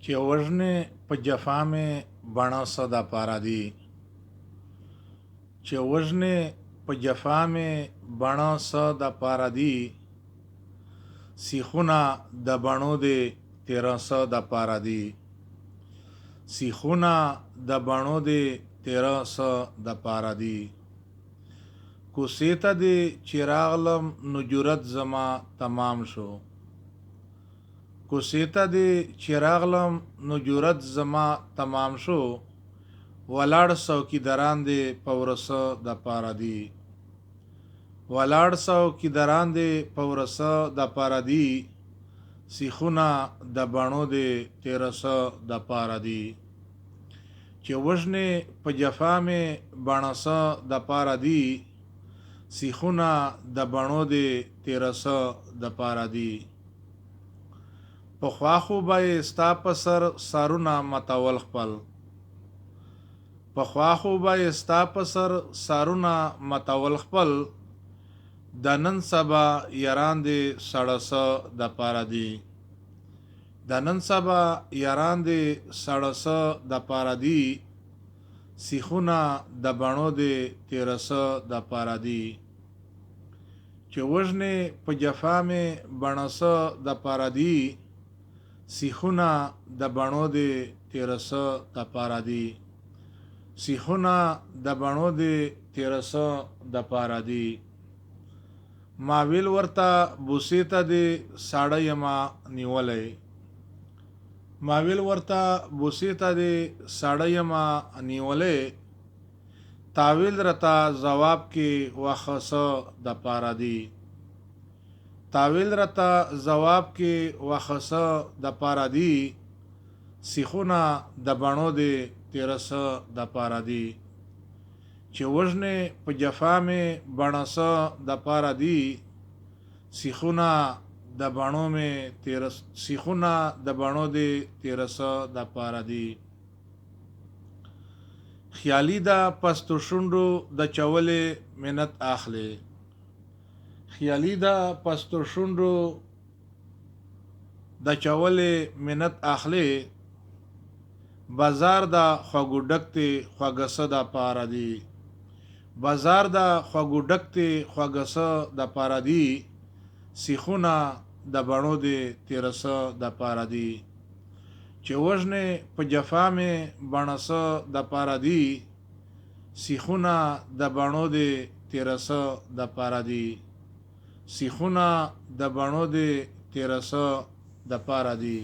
چې وژنې په جفا مې بڼه څه د پاره دي چې وژنې په جفا مې بڼه څه د پاره دي سیخونه د بڼو دې تیره څه د پاره دي سیخونه د بڼو دې تیره څه د پاره دي کوڅې ته دې چې راغلم نو جرأت زما تمام شو کوڅې ته دې چې راغلم نو جرأت زما تمام شو ولاړ څوکیداران دې په ورسه د پاره دي ولاړ څوکیداران دې په ورسه د پاره دي سیخونه د بڼو دې تیره څه د پاره دي چې وژنې په جفا مې بڼه څه د پاره دي سیخونه د بڼو دې تیره څه د پاره دي پخوا خو به یې ستا په سر سرونه متول خپل پخوا خو به یې ستا په سر سرونه متول خپل د نن سبا یاران دې سړه څه د پاره دي د نن سبا یاران دې سړه څه د پاره دي سیخونه د بڼو دې تیره څه د پاره دي چې وژنې په جفا مې بڼه څه د پاره دي سیخونه د بڼو دې تیره څه د پاره دي سیخونه د بڼو دې تیره څه د پاره دي ما ویل ورته بوسې ته دې ساړه یما نیولی ما ویل ورته بوسې ته دې ساړه یما نیولی تاویل رته ځواب کې واښه څه د پاره دي تاویل رته ځواب کې واښه څه د پاره دي سیخونه د بڼو دې تیره څه د پاره دي چې وژنې په جفا مې بڼه څه د پاره دي سیخونه د بڼو مې تیره سیخونه د بڼو دې تیره څه د پاره دي خیالي ده پستو شونډو د چولې منت اخلي خیالي ده پستو شونډو د چولې منت اخلي بازار د خوږو ډک ته خوږه څه د پاره دي بازار د خوږو ډک ته خوږه څه د پاره دي سیخونه د بڼو دې تیره څه د پاره دي چې وژنې په جفا مې بڼه څه د پاره دي سیخونه د بڼو دې تیره څه د پاره دي سیخونه د بڼو دې تیره څه د پاره دي